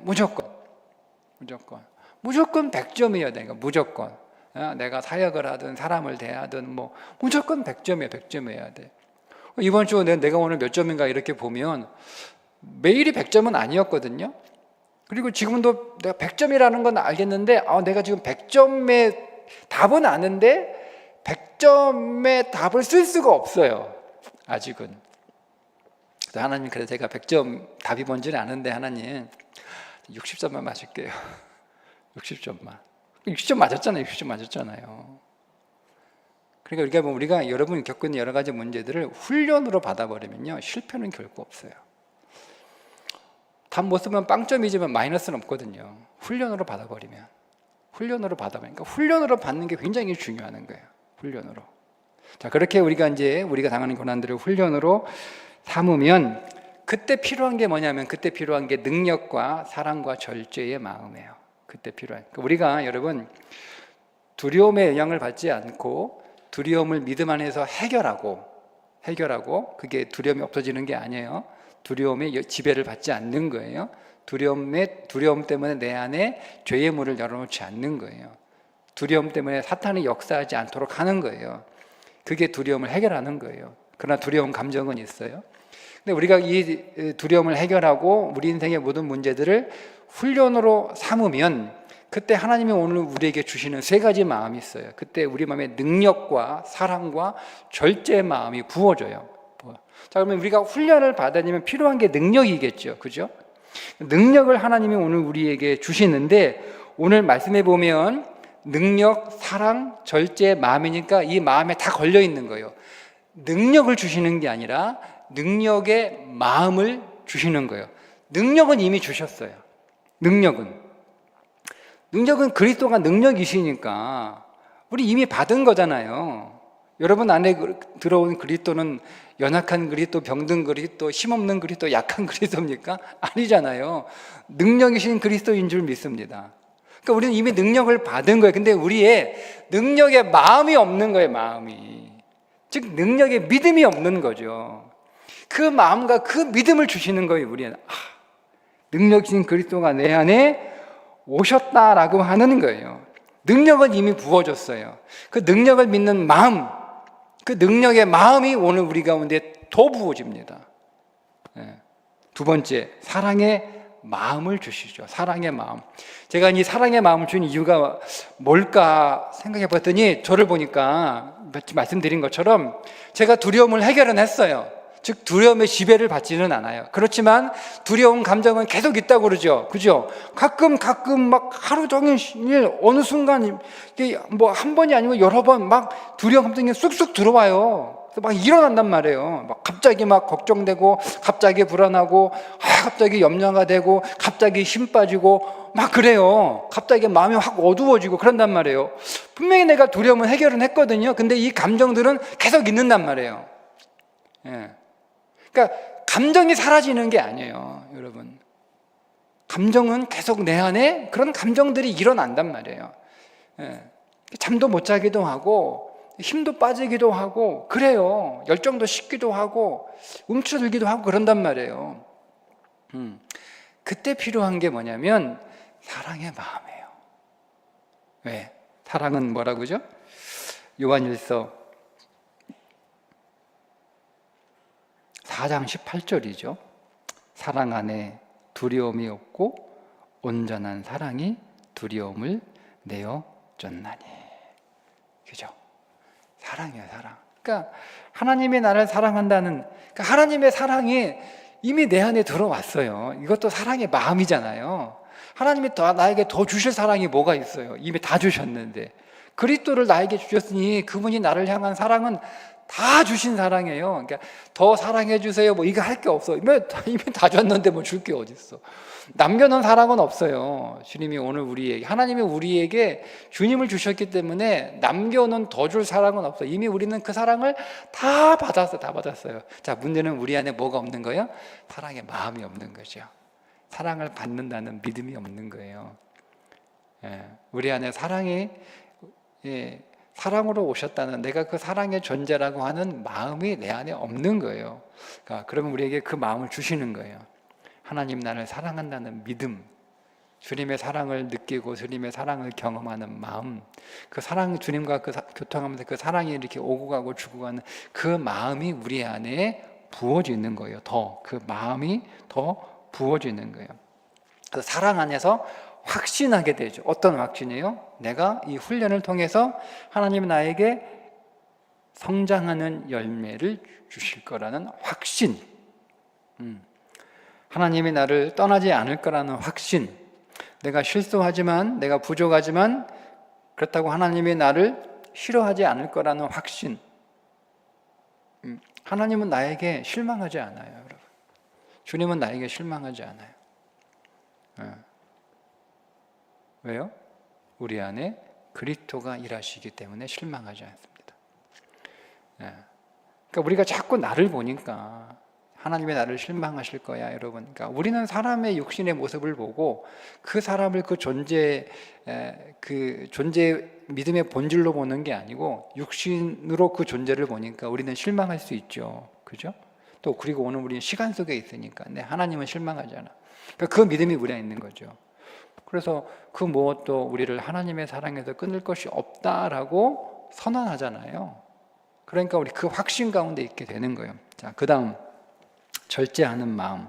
무조건 100점이어야 되는 거야. 무조건. 내가 사역을 하든 사람을 대하든 뭐 무조건 100점이어야 돼. 이번 주 내가 오늘 몇 점인가 이렇게 보면 매일이 100점은 아니었거든요. 그리고 지금도 내가 100점이라는 건 알겠는데, 내가 지금 100점의 답은 아는데 100점의 답을 쓸 수가 없어요. 아직은. 하나님, 그래서 제가 100점 답이 뭔지는 아는데 하나님 60점만 맞을게요. 60점 맞았잖아요. 60점 맞았잖아요. 그러니까 우리가 여러분이 겪고 있는 여러 가지 문제들을 훈련으로 받아버리면요, 실패는 결코 없어요. 답 못 쓰면 빵점이지만 마이너스는 없거든요. 훈련으로 받아버리면. 훈련으로 받는 게 굉장히 중요한 거예요. 훈련으로. 자, 그렇게 우리가 당하는 고난들을 훈련으로 삼으면 그때 필요한 게 뭐냐면, 그때 필요한 게 능력과 사랑과 절제의 마음이에요. 그때 필요한. 우리가 여러분, 두려움의 영향을 받지 않고 두려움을 믿음 안에서 해결하고 그게 두려움이 없어지는 게 아니에요. 두려움의 지배를 받지 않는 거예요. 두려움 때문에 내 안에 죄의 문을 열어놓지 않는 거예요. 두려움 때문에 사탄이 역사하지 않도록 하는 거예요. 그게 두려움을 해결하는 거예요. 그러나 두려운 감정은 있어요. 근데 우리가 이 두려움을 해결하고 우리 인생의 모든 문제들을 훈련으로 삼으면, 그때 하나님이 오늘 우리에게 주시는 3가지 마음이 있어요. 그때 우리 마음에 능력과 사랑과 절제의 마음이 부어져요. 자, 그러면 우리가 훈련을 받으려면 필요한 게 능력이겠죠. 그죠? 능력을 하나님이 오늘 우리에게 주시는데, 오늘 말씀해 보면 능력, 사랑, 절제, 마음이니까 이 마음에 다 걸려 있는 거예요. 능력을 주시는 게 아니라 능력의 마음을 주시는 거예요. 능력은 이미 주셨어요. 능력은 그리스도가 능력이시니까 우리 이미 받은 거잖아요. 여러분 안에 들어온 그리스도는 연약한 그리스도, 병든 그리스도, 힘없는 그리스도, 약한 그리스도입니까? 아니잖아요. 능력이신 그리스도인 줄 믿습니다. 그러니까 우리는 이미 능력을 받은 거예요. 근데 우리의 능력에 마음이 없는 거예요. 마음이. 즉 능력에 믿음이 없는 거죠. 그 마음과 그 믿음을 주시는 거예요. 우리는 능력이신 그리스도가 내 안에 오셨다라고 하는 거예요. 능력은 이미 부어졌어요. 그 능력을 믿는 마음, 그 능력의 마음이 오늘 우리 가운데 더 부어집니다. 두 번째, 사랑의 마음을 주시죠. 사랑의 마음. 제가 이 사랑의 마음을 준 이유가 뭘까 생각해 봤더니, 저를 보니까 말씀드린 것처럼 제가 두려움을 해결은 했어요. 즉 두려움의 지배를 받지는 않아요. 그렇지만 두려운 감정은 계속 있다고 그러죠. 그죠? 가끔 막 하루 종일 어느 순간 뭐 한 번이 아니고 여러 번 막 두려운 감정이 쑥쑥 들어와요. 그래서 막 일어난단 말이에요. 막 갑자기 막 걱정되고, 갑자기 불안하고, 갑자기 염려가 되고, 갑자기 힘 빠지고 막 그래요. 갑자기 마음이 확 어두워지고 그런단 말이에요. 분명히 내가 두려움을 해결은 했거든요. 근데 이 감정들은 계속 있는단 말이에요. 그러니까 감정이 사라지는 게 아니에요, 여러분. 감정은 계속 내 안에 그런 감정들이 일어난단 말이에요. 잠도 못 자기도 하고, 힘도 빠지기도 하고, 그래요. 열정도 식기도 하고, 움츠들기도 하고 그런단 말이에요. 그때 필요한 게 뭐냐면 사랑의 마음이에요. 왜? 사랑은 뭐라고죠? 요한일서 4장 18절이죠. 사랑 안에 두려움이 없고 온전한 사랑이 두려움을 내어 쫓나니. 그죠? 사랑이에요, 사랑. 그러니까 하나님이 나를 사랑한다는, 그러니까 하나님의 사랑이 이미 내 안에 들어왔어요. 이것도 사랑의 마음이잖아요. 하나님이 나에게 더 주실 사랑이 뭐가 있어요? 이미 다 주셨는데. 그리스도를 나에게 주셨으니 그분이 나를 향한 사랑은 다 주신 사랑이에요. 그러니까 더 사랑해 주세요. 뭐 이거 할 게 없어. 이미 다 줬는데 뭐 줄 게 어디 있어? 남겨놓은 사랑은 없어요. 주님이 오늘 우리에게, 하나님이 우리에게 주님을 주셨기 때문에 남겨놓은 더 줄 사랑은 없어요. 이미 우리는 그 사랑을 다 받았어요. 자, 문제는 우리 안에 뭐가 없는 거예요? 사랑의 마음이 없는 거죠. 사랑을 받는다는 믿음이 없는 거예요. 우리 안에 사랑이, 사랑으로 오셨다는, 내가 그 사랑의 존재라고 하는 마음이 내 안에 없는 거예요. 그러니까 그러면 우리에게 그 마음을 주시는 거예요. 하나님 나를 사랑한다는 믿음, 주님의 사랑을 느끼고 주님의 사랑을 경험하는 마음, 그 사랑, 주님과 교통하면서 그 사랑이 이렇게 오고 가고 주고 가는 그 마음이 우리 안에 부어지는 거예요. 그 마음이 더 부어지는 거예요. 그래서 사랑 안에서 확신하게 되죠. 어떤 확신이에요? 내가 이 훈련을 통해서 하나님이 나에게 성장하는 열매를 주실 거라는 확신. 하나님이 나를 떠나지 않을 거라는 확신. 내가 실수하지만, 내가 부족하지만, 그렇다고 하나님이 나를 싫어하지 않을 거라는 확신. 하나님은 나에게 실망하지 않아요, 여러분. 주님은 나에게 실망하지 않아요. 왜요? 우리 안에 그리스도가 일하시기 때문에 실망하지 않습니다. 그러니까 우리가 자꾸 나를 보니까 하나님의 나를 실망하실 거야, 여러분. 그러니까 우리는 사람의 육신의 모습을 보고 그 사람을 그 존재 믿음의 본질로 보는 게 아니고 육신으로 그 존재를 보니까 우리는 실망할 수 있죠, 그죠? 또 그리고 오늘 우리는 시간 속에 있으니까, 근데 하나님은 실망하지 않아. 그러니까 그 믿음이 우리 안에 있는 거죠. 그래서 그 무엇도 우리를 하나님의 사랑에서 끊을 것이 없다라고 선언하잖아요. 그러니까 우리 그 확신 가운데 있게 되는 거예요. 자, 그 다음 절제하는 마음.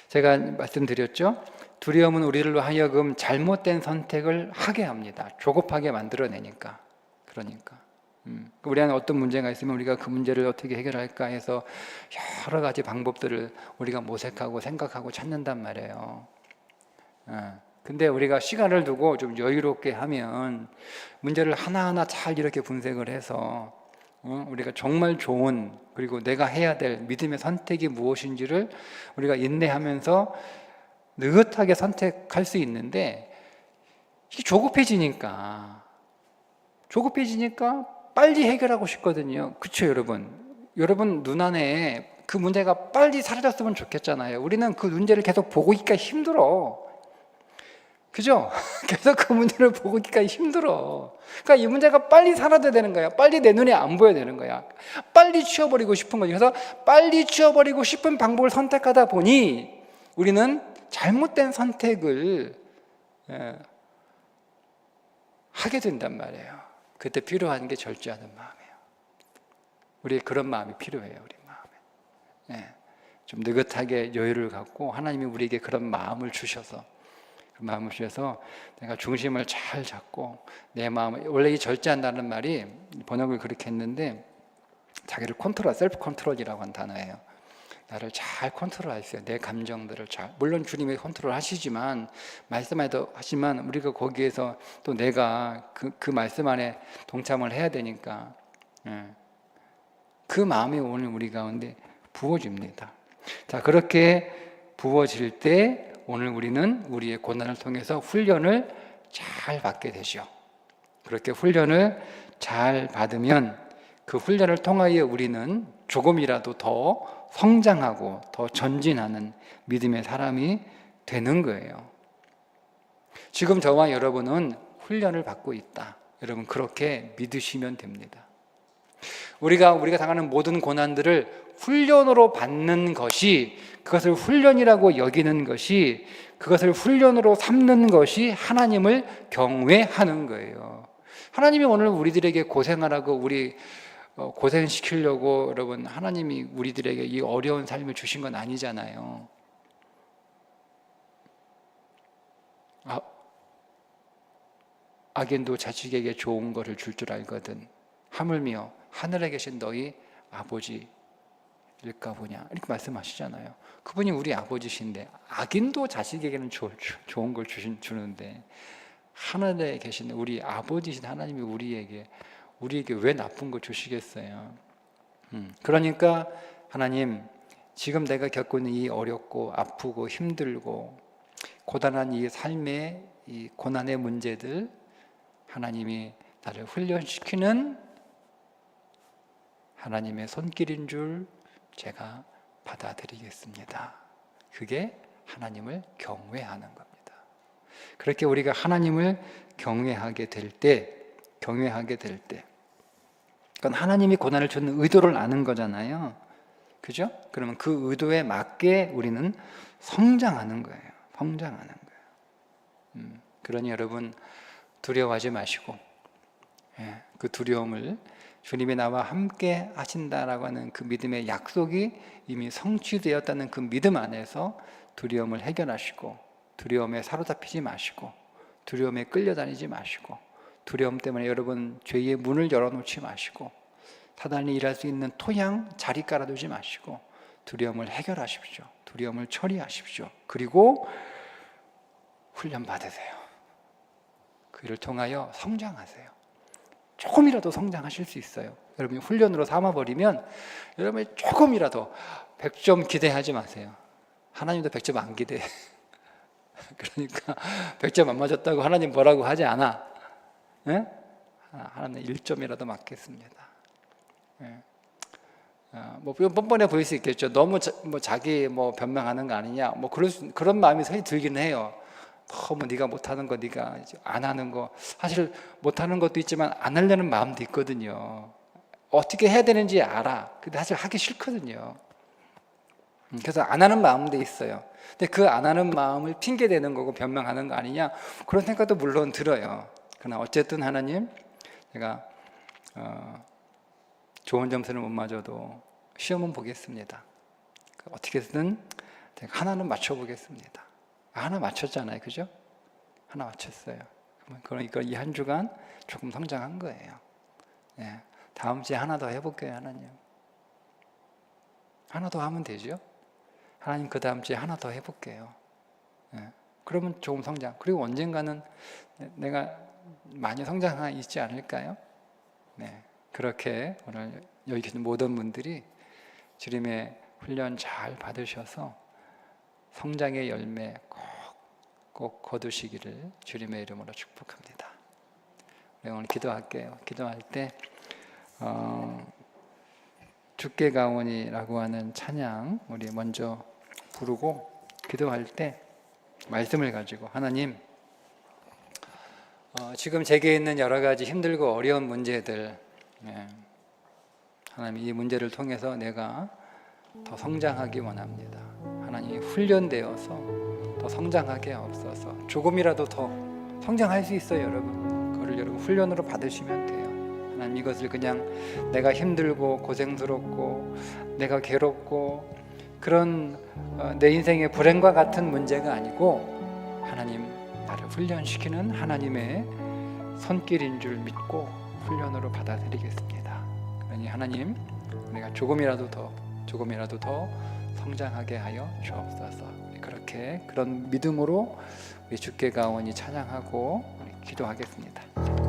제가 말씀드렸죠. 두려움은 우리를 하여금 잘못된 선택을 하게 합니다. 조급하게 만들어내니까. 그러니까 우리 안에 어떤 문제가 있으면 우리가 그 문제를 어떻게 해결할까 해서 여러 가지 방법들을 우리가 모색하고 생각하고 찾는단 말이에요. 근데 우리가 시간을 두고 좀 여유롭게 하면 문제를 하나하나 잘 이렇게 분석을 해서 우리가 정말 좋은, 그리고 내가 해야 될 믿음의 선택이 무엇인지를 우리가 인내하면서 느긋하게 선택할 수 있는데, 이게 조급해지니까 빨리 해결하고 싶거든요. 그렇죠, 여러분? 여러분 눈안에 그 문제가 빨리 사라졌으면 좋겠잖아요. 우리는 그 문제를 계속 보고 있기가 힘들어. 그죠? 계속 그 문제를 보고 있기가 힘들어. 그러니까 이 문제가 빨리 사라져야 되는 거야. 빨리 내 눈에 안 보여야 되는 거야. 빨리 치워버리고 싶은 거지. 그래서 빨리 치워버리고 싶은 방법을 선택하다 보니 우리는 잘못된 선택을 하게 된단 말이에요. 그때 필요한 게 절제하는 마음이에요. 우리의 그런 마음이 필요해요. 우리 마음에. 좀 느긋하게 여유를 갖고 하나님이 우리에게 그런 마음을 주셔서 내가 중심을 잘 잡고 내 마음을, 원래 이 절제한다는 말이 번역을 그렇게 했는데 자기를 컨트롤, 셀프 컨트롤이라고 한 단어예요. 나를 잘 컨트롤할 수 있어요. 내 감정들을 잘. 물론 주님이 컨트롤 하시지만, 말씀에도 하지만 우리가 거기에서 또 내가 그 말씀 안에 동참을 해야 되니까 그 마음이 오늘 우리 가운데 부어집니다. 자, 그렇게 부어질 때 오늘 우리는 우리의 고난을 통해서 훈련을 잘 받게 되죠. 그렇게 훈련을 잘 받으면 그 훈련을 통하여 우리는 조금이라도 더 성장하고 더 전진하는 믿음의 사람이 되는 거예요. 지금 저와 여러분은 훈련을 받고 있다. 여러분 그렇게 믿으시면 됩니다. 우리가 당하는 모든 고난들을 훈련으로 받는 것이, 그것을 훈련이라고 여기는 것이, 그것을 훈련으로 삼는 것이 하나님을 경외하는 거예요. 하나님이 오늘 우리들에게 고생하라고, 우리 고생시키려고 여러분 하나님이 우리들에게 이 어려운 삶을 주신 건 아니잖아요. 악인도 자식에게 좋은 것을 줄 줄 알거든. 하물며 하늘에 계신 너희 아버지일까 보냐, 이렇게 말씀하시잖아요. 그분이 우리 아버지신데 악인도 자식에게는 좋은 걸 주는데 하늘에 계신 우리 아버지신 하나님이 우리에게 왜 나쁜 거 주시겠어요? 그러니까 하나님, 지금 내가 겪고 있는 이 어렵고 아프고 힘들고 고단한 이 삶의 이 고난의 문제들, 하나님이 나를 훈련시키는 하나님의 손길인 줄 제가 받아들이겠습니다. 그게 하나님을 경외하는 겁니다. 그렇게 우리가 하나님을 경외하게 될 때, 그건 하나님이 고난을 주는 의도를 아는 거잖아요. 그죠? 그러면 그 의도에 맞게 우리는 성장하는 거예요. 그러니 여러분 두려워하지 마시고, 그 두려움을 주님이 나와 함께 하신다라고 하는 그 믿음의 약속이 이미 성취되었다는 그 믿음 안에서 두려움을 해결하시고, 두려움에 사로잡히지 마시고, 두려움에 끌려다니지 마시고, 두려움 때문에 여러분 죄의 문을 열어놓지 마시고, 사단이 일할 수 있는 토양, 자리 깔아두지 마시고 두려움을 해결하십시오. 두려움을 처리하십시오. 그리고 훈련 받으세요. 그를 통하여 성장하세요. 조금이라도 성장하실 수 있어요. 여러분이 훈련으로 삼아버리면 여러분이 조금이라도 100점 기대하지 마세요. 하나님도 100점 안 기대해. 그러니까 100점 안 맞았다고 하나님 뭐라고 하지 않아. 네? 하나님 1점이라도 맞겠습니다. 뭐 뻔뻔해 보일 수 있겠죠. 너무 자기 변명하는 거 아니냐. 그런 마음이 서히 들긴 해요. 너무 네가 못하는 거, 네가 안 하는 거, 사실 못하는 것도 있지만 안 하려는 마음도 있거든요. 어떻게 해야 되는지 알아. 근데 사실 하기 싫거든요. 그래서 안 하는 마음도 있어요. 근데 그 안 하는 마음을 핑계 대는 거고 변명하는 거 아니냐, 그런 생각도 물론 들어요. 그러나 어쨌든 하나님, 제가 좋은 점수는 못 맞아도 시험은 보겠습니다. 어떻게든 제가 하나는 맞춰보겠습니다. 하나 맞췄잖아요, 그죠? 하나 맞췄어요. 그러니까 이 한 주간 조금 성장한 거예요. 다음 주에 하나 더 해볼게요, 하나님. 하나 더 하면 되죠. 하나님, 그 다음 주에 하나 더 해볼게요. 그러면 조금 성장. 그리고 언젠가는 내가 많이 성장하 있지 않을까요? 네, 그렇게 오늘 여기 계신 모든 분들이 주님의 훈련 잘 받으셔서 성장의 열매 꼭 거두시기를 주님의 이름으로 축복합니다. 네, 오늘 기도할게요. 기도할 때 주께 가오니라고 하는 찬양 우리 먼저 부르고 기도할 때 말씀을 가지고 하나님, 지금 제게 있는 여러 가지 힘들고 어려운 문제들, 하나님 이 문제를 통해서 내가 더 성장하기 원합니다. 하나님 훈련되어서 더 성장하게 하옵소서. 조금이라도 더 성장할 수 있어요, 여러분. 그걸 여러분 훈련으로 받으시면 돼요. 하나님, 이것을 그냥 내가 힘들고 고생스럽고 내가 괴롭고 그런 내 인생의 불행과 같은 문제가 아니고 하나님 나를 훈련시키는 하나님의 손길인 줄 믿고 훈련으로 받아들이겠습니다. 그러니 하나님, 내가 조금이라도 더 성장하게 하여 주옵소서. 그렇게 그런 믿음으로 우리 주께 가오니 찬양하고 우리 기도하겠습니다.